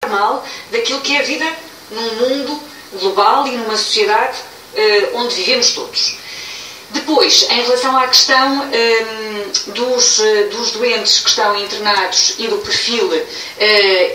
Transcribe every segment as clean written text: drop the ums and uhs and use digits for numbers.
normal daquilo que é a vida num mundo global e numa sociedade onde vivemos todos. Depois, em relação à questão dos doentes que estão internados e do perfil,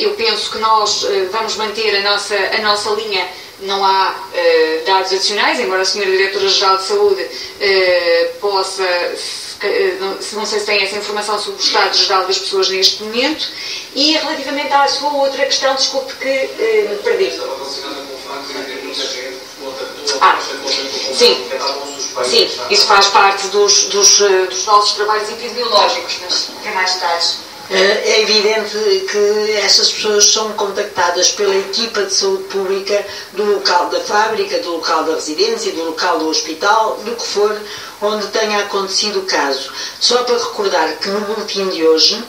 eu penso que nós vamos manter a nossa linha. Não há dados adicionais, embora a Sra. Diretora-Geral de Saúde possa, não sei se tem essa informação sobre o estado geral das pessoas neste momento. E relativamente à sua outra questão, desculpe que me perdi. Sim, sim, isso faz parte dos nossos trabalhos epidemiológicos, mas tem mais detalhes. É evidente que estas pessoas são contactadas pela equipa de saúde pública do local da fábrica, do local da residência, do local do hospital, do que for, onde tenha acontecido o caso. Só para recordar que no boletim de hoje,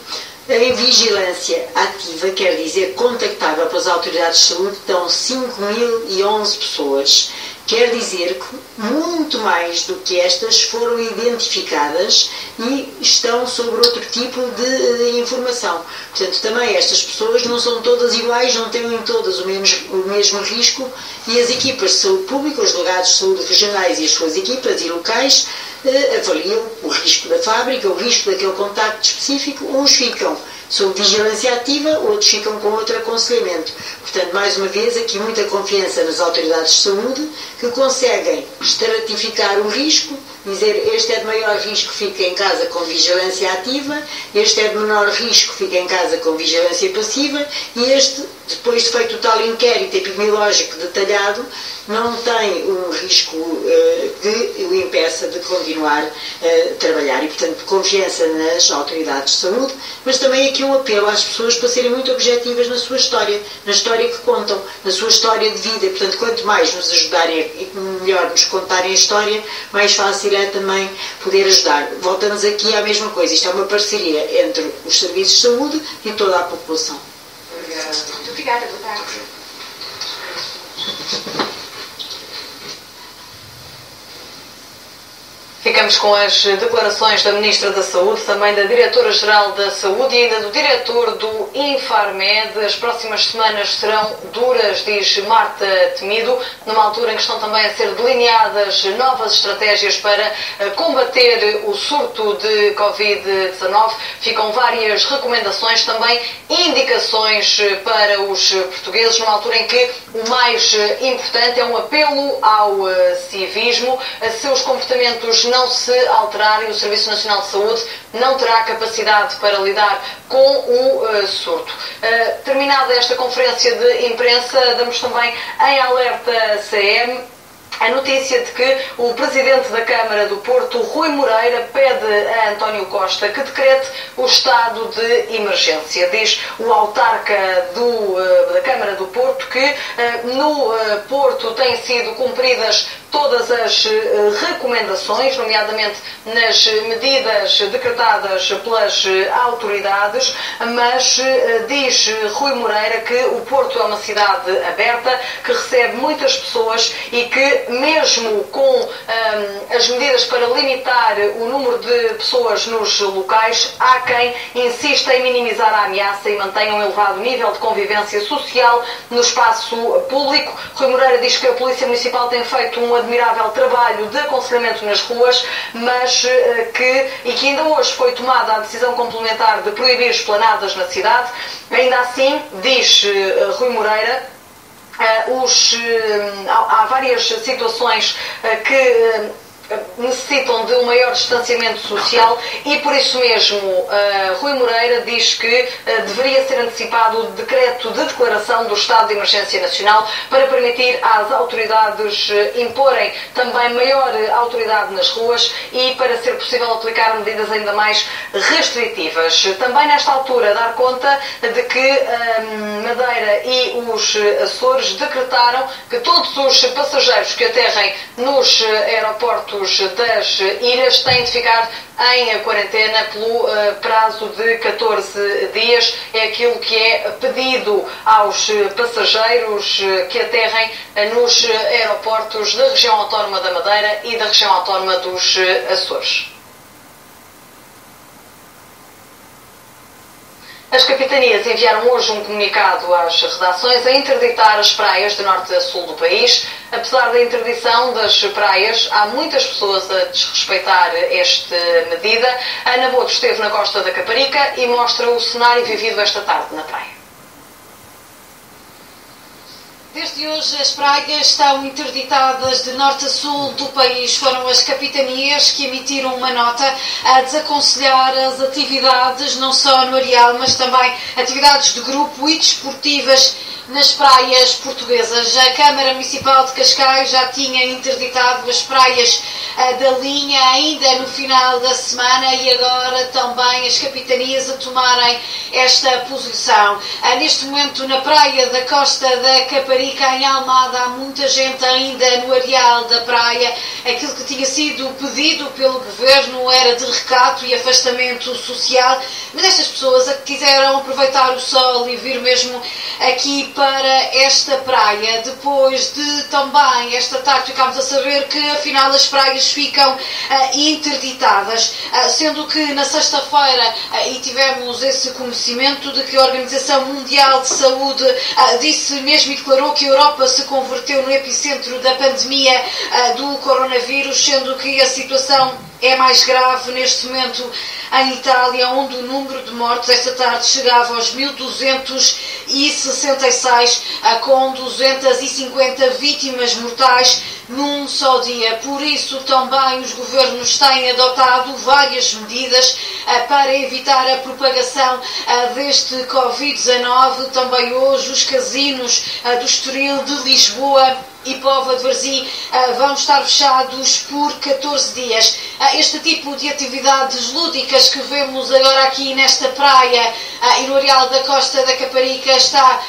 em vigilância ativa, quer dizer contactável pelas autoridades de saúde, estão 5.011 pessoas. Quer dizer que muito mais do que estas foram identificadas e estão sobre outro tipo de informação. Portanto, também estas pessoas não são todas iguais, não têm todas o mesmo risco, e as equipas de saúde pública, os delegados de saúde regionais e as suas equipas e locais avaliam o risco da fábrica, o risco daquele contacto específico. Uns ficam sob vigilância ativa, outros ficam com outro aconselhamento. Portanto, mais uma vez, aqui muita confiança nas autoridades de saúde, que conseguem estratificar o risco, dizer este é de maior risco, fica em casa com vigilância ativa, este é de menor risco, fica em casa com vigilância passiva, e este, depois de feito o tal inquérito epidemiológico detalhado, não tem um risco que o impeça de continuar a trabalhar. E, portanto, confiança nas autoridades de saúde, mas também aqui um apelo às pessoas para serem muito objetivas na sua história, na história que contam, na sua história de vida. E, portanto, quanto mais nos ajudarem e melhor nos contarem a história, mais fácil é também poder ajudar. Voltamos aqui à mesma coisa. Isto é uma parceria entre os serviços de saúde e toda a população. Muito obrigada. Boa tarde. Ficamos com as declarações da Ministra da Saúde, também da Diretora-Geral da Saúde e ainda do Diretor do Infarmed. As próximas semanas serão duras, diz Marta Temido, numa altura em que estão também a ser delineadas novas estratégias para combater o surto de Covid-19. Ficam várias recomendações, também indicações para os portugueses, numa altura em que o mais importante é um apelo ao civismo. Se os comportamentos não se alterarem, o Serviço Nacional de Saúde não terá capacidade para lidar com o surto. Terminada esta conferência de imprensa, damos também em alerta CM a notícia de que o Presidente da Câmara do Porto, Rui Moreira, pede a António Costa que decrete o estado de emergência. Diz o autarca da Câmara do Porto que no Porto têm sido cumpridas todas as recomendações, nomeadamente nas medidas decretadas pelas autoridades, mas diz Rui Moreira que o Porto é uma cidade aberta, que recebe muitas pessoas e que, mesmo com as medidas para limitar o número de pessoas nos locais, há quem insista em minimizar a ameaça e mantenha um elevado nível de convivência social no espaço público. Rui Moreira diz que a Polícia Municipal tem feito um admirável trabalho de aconselhamento nas ruas, mas que ainda hoje foi tomada a decisão complementar de proibir esplanadas na cidade. Ainda assim, diz Rui Moreira, há várias situações que necessitam de um maior distanciamento social e, por isso mesmo, Rui Moreira diz que deveria ser antecipado o decreto de declaração do estado de emergência nacional para permitir às autoridades imporem também maior autoridade nas ruas e para ser possível aplicar medidas ainda mais restritivas. Também nesta altura dar conta de que Madeira e os Açores decretaram que todos os passageiros que aterrem nos aeroportos das ilhas têm de ficar em quarentena pelo prazo de 14 dias. É aquilo que é pedido aos passageiros que aterrem nos aeroportos da região autónoma da Madeira e da região autónoma dos Açores. As capitanias enviaram hoje um comunicado às redações a interditar as praias de norte a sul do país. Apesar da interdição das praias, há muitas pessoas a desrespeitar esta medida. Ana Boto esteve na costa da Caparica e mostra o cenário vivido esta tarde na praia. Desde hoje as praias estão interditadas de norte a sul do país. Foram as capitanias que emitiram uma nota a desaconselhar as atividades, não só no areal, mas também atividades de grupo e desportivas nas praias portuguesas. A Câmara Municipal de Cascais já tinha interditado as praias da linha ainda no final da semana e agora também as capitanias a tomarem esta posição. Neste momento na praia da Costa da Caparica, em Almada, há muita gente ainda no areal da praia. Aquilo que tinha sido pedido pelo Governo era de recato e afastamento social, mas estas pessoas quiseram aproveitar o sol e vir mesmo aqui para esta praia. Depois de também esta tarde ficámos a saber que afinal as praias ficam interditadas, sendo que na sexta-feira e tivemos esse conhecimento de que a Organização Mundial de Saúde disse mesmo e declarou que a Europa se converteu no epicentro da pandemia do coronavírus, sendo que a situação é mais grave neste momento em Itália, onde o número de mortos esta tarde chegava aos 1.266, com 250 vítimas mortais num só dia. Por isso também os governos têm adotado várias medidas para evitar a propagação deste Covid-19. Também hoje os casinos do Estoril, de Lisboa e Póvoa de Varzim vão estar fechados por 14 dias. Este tipo de atividades lúdicas que vemos agora aqui nesta praia e no areal da Costa da Caparica está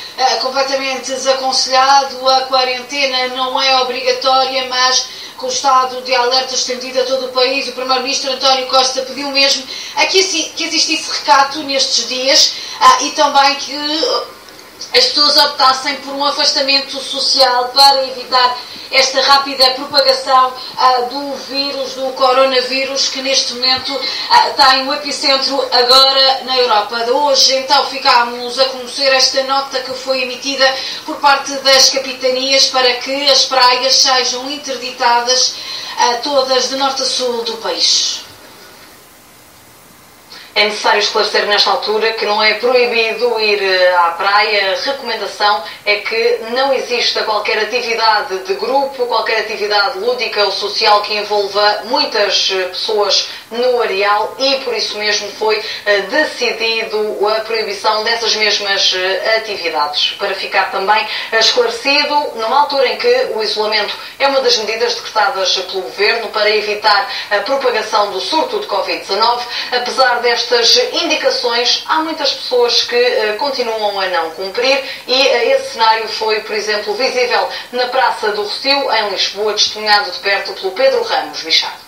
completamente desaconselhado. A quarentena não é obrigatória, mas com o estado de alerta estendido a todo o país, o Primeiro-Ministro António Costa pediu mesmo que existisse recato nestes dias e também que as pessoas optassem por um afastamento social para evitar esta rápida propagação do vírus, do coronavírus, que neste momento tem o epicentro agora na Europa. De hoje, então, ficámos a conhecer esta nota que foi emitida por parte das capitanias para que as praias sejam interditadas todas de norte a sul do país. É necessário esclarecer nesta altura que não é proibido ir à praia. A recomendação é que não exista qualquer atividade de grupo, qualquer atividade lúdica ou social que envolva muitas pessoas no areal e por isso mesmo foi decidido a proibição dessas mesmas atividades. Para ficar também esclarecido, numa altura em que o isolamento é uma das medidas decretadas pelo Governo para evitar a propagação do surto de Covid-19, apesar destas indicações, há muitas pessoas que continuam a não cumprir e esse cenário foi, por exemplo, visível na Praça do Rossio, em Lisboa, testemunhado de perto pelo Pedro Ramos Bichado.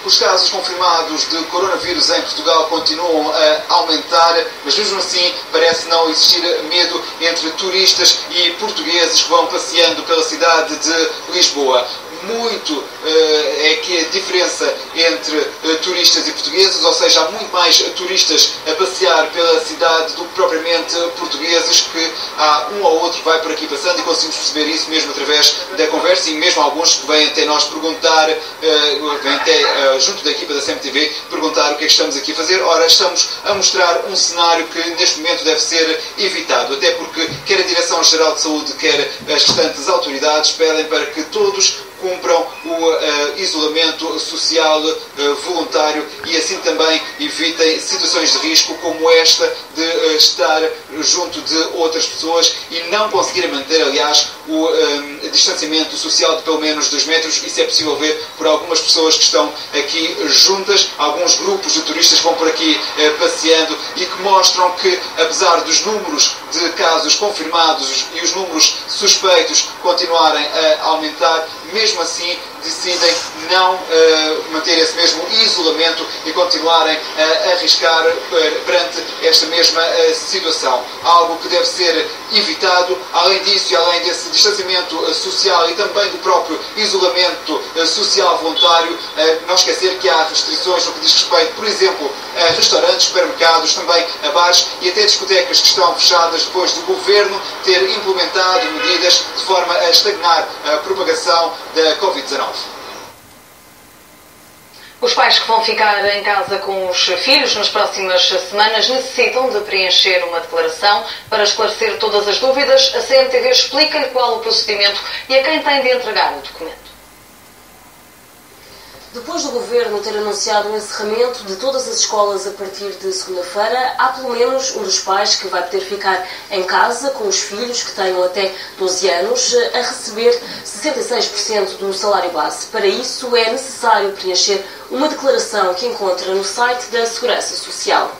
Os casos confirmados de coronavírus em Portugal continuam a aumentar, mas mesmo assim parece não existir medo entre turistas e portugueses que vão passeando pela cidade de Lisboa. Muito é que a diferença entre turistas e portugueses, ou seja, há muito mais turistas a passear pela cidade do que propriamente portugueses, que há um ou outro que vai por aqui passando e conseguimos perceber isso mesmo através da conversa e mesmo alguns que vêm até nós perguntar, vêm até junto da equipa da CMTV perguntar o que é que estamos aqui a fazer. Ora, estamos a mostrar um cenário que neste momento deve ser evitado, até porque quer a Direção-Geral de Saúde, quer as restantes autoridades pedem para que todos cumpram o isolamento social voluntário e assim também evitem situações de risco como esta de estar junto de outras pessoas e não conseguirem manter, aliás, o distanciamento social de pelo menos 2 metros. Isso é possível ver por algumas pessoas que estão aqui juntas, alguns grupos de turistas que vão por aqui passeando e que mostram que, apesar dos números de casos confirmados e os números suspeitos continuarem a aumentar, mesmo assim decidem não manter esse mesmo isolamento e continuarem a arriscar perante esta mesma situação. Algo que deve ser evitado. Além disso e além desse distanciamento social e também do próprio isolamento social voluntário, não esquecer que há restrições no que diz respeito, por exemplo, a restaurantes, supermercados, também a bares e até discotecas que estão fechadas depois do Governo ter implementado medidas de forma a estagnar a propagação da Covid-19. Os pais que vão ficar em casa com os filhos nas próximas semanas necessitam de preencher uma declaração. Para esclarecer todas as dúvidas, a CMTV explica-lhe qual o procedimento e a quem tem de entregar o documento. Depois do Governo ter anunciado o encerramento de todas as escolas a partir de segunda-feira, há pelo menos um dos pais que vai poder ficar em casa com os filhos que tenham até 12 anos a receber 66% do salário base. Para isso é necessário preencher uma declaração que encontra no site da Segurança Social.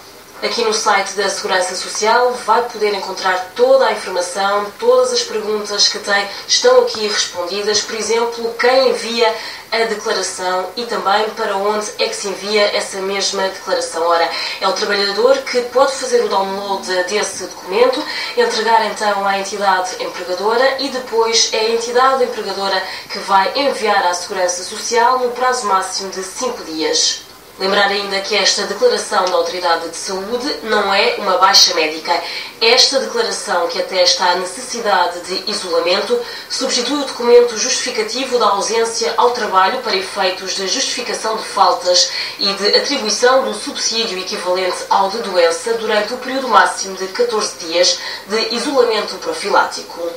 Aqui no site da Segurança Social vai poder encontrar toda a informação, todas as perguntas que tem estão aqui respondidas. Por exemplo, quem envia a declaração e também para onde é que se envia essa mesma declaração. Ora, é o trabalhador que pode fazer o download desse documento, entregar então à entidade empregadora e depois é a entidade empregadora que vai enviar à Segurança Social no prazo máximo de 5 dias. Lembrar ainda que esta declaração da Autoridade de Saúde não é uma baixa médica. Esta declaração, que atesta a necessidade de isolamento, substitui o documento justificativo da ausência ao trabalho para efeitos de justificação de faltas e de atribuição do subsídio equivalente ao de doença durante o período máximo de 14 dias de isolamento profilático.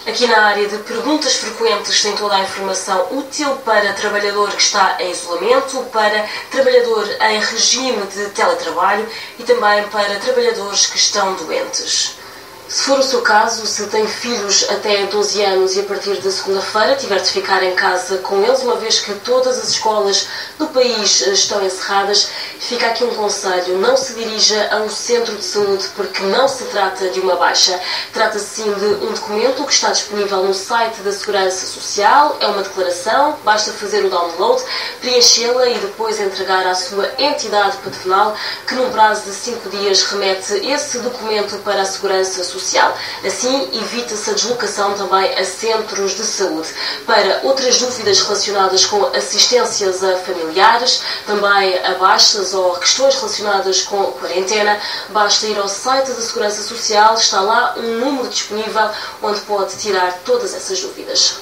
Aqui na área de perguntas frequentes tem toda a informação útil para trabalhador que está em isolamento, para trabalhador em regime de teletrabalho e também para trabalhadores que estão doentes. Se for o seu caso, se tem filhos até 12 anos e a partir de segunda-feira tiver de ficar em casa com eles, uma vez que todas as escolas do país estão encerradas, fica aqui um conselho: não se dirija a um centro de saúde porque não se trata de uma baixa. Trata-se sim de um documento que está disponível no site da Segurança Social, é uma declaração, basta fazer o download, preenchê-la e depois entregar à sua entidade patronal, que num prazo de 5 dias remete esse documento para a Segurança Social. Assim, evita-se a deslocação também a centros de saúde. Para outras dúvidas relacionadas com assistências a familiares, também a baixas ou questões relacionadas com quarentena, basta ir ao site da Segurança Social, está lá um número disponível onde pode tirar todas essas dúvidas.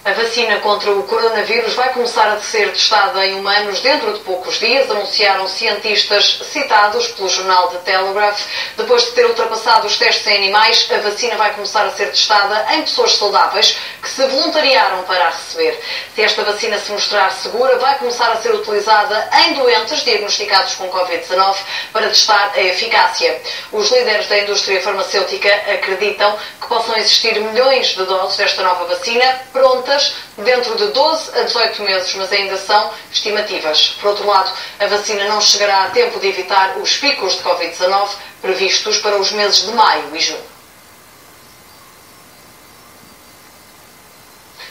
A vacina contra o coronavírus vai começar a ser testada em humanos dentro de poucos dias, anunciaram cientistas citados pelo jornal The Telegraph. Depois de ter ultrapassado os testes em animais, a vacina vai começar a ser testada em pessoas saudáveis que se voluntariaram para a receber. Se esta vacina se mostrar segura, vai começar a ser utilizada em doentes diagnosticados com Covid-19 para testar a eficácia. Os líderes da indústria farmacêutica acreditam que possam existir milhões de doses desta nova vacina prontas dentro de 12 a 18 meses, mas ainda são estimativas. Por outro lado, a vacina não chegará a tempo de evitar os picos de Covid-19 previstos para os meses de maio e junho.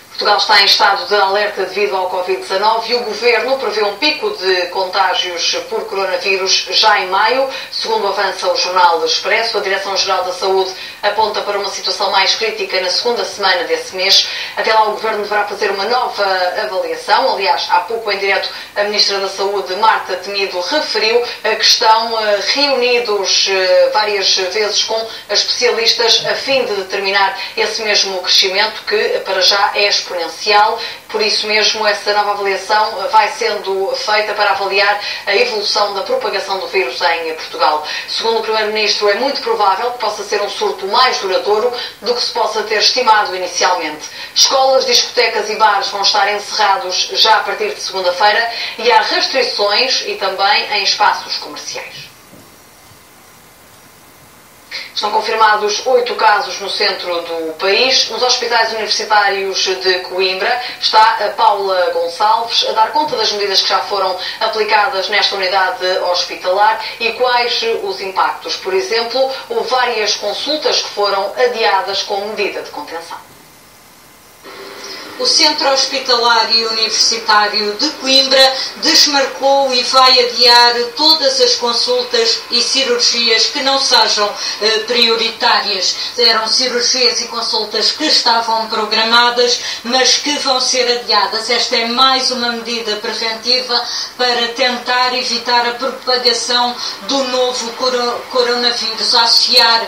Portugal está em estado de alerta devido ao Covid-19 e o Governo prevê um pico de contágios por coronavírus já em maio. Segundo avança o Jornal do Expresso, a Direção-Geral da Saúde aponta para uma situação mais crítica na segunda semana desse mês. Até lá o Governo deverá fazer uma nova avaliação. Aliás, há pouco em direto a Ministra da Saúde, Marta Temido, referiu que estão reunidos várias vezes com especialistas a fim de determinar esse mesmo crescimento que para já é exponencial. Por isso mesmo, essa nova avaliação vai sendo feita para avaliar a evolução da propagação do vírus em Portugal. Segundo o Primeiro-Ministro, é muito provável que possa ser um surto mais duradouro do que se possa ter estimado inicialmente. Escolas, discotecas e bares vão estar encerrados já a partir de segunda-feira e há restrições e também em espaços comerciais. Estão confirmados 8 casos no centro do país. Nos hospitais universitários de Coimbra está a Paula Gonçalves a dar conta das medidas que já foram aplicadas nesta unidade hospitalar e quais os impactos. Por exemplo, houve várias consultas que foram adiadas com medida de contenção. o Centro Hospitalar e Universitário de Coimbra desmarcou e vai adiar todas as consultas e cirurgias que não sejam prioritárias. Eram cirurgias e consultas que estavam programadas, mas que vão ser adiadas. Esta é mais uma medida preventiva para tentar evitar a propagação do novo coronavírus, associar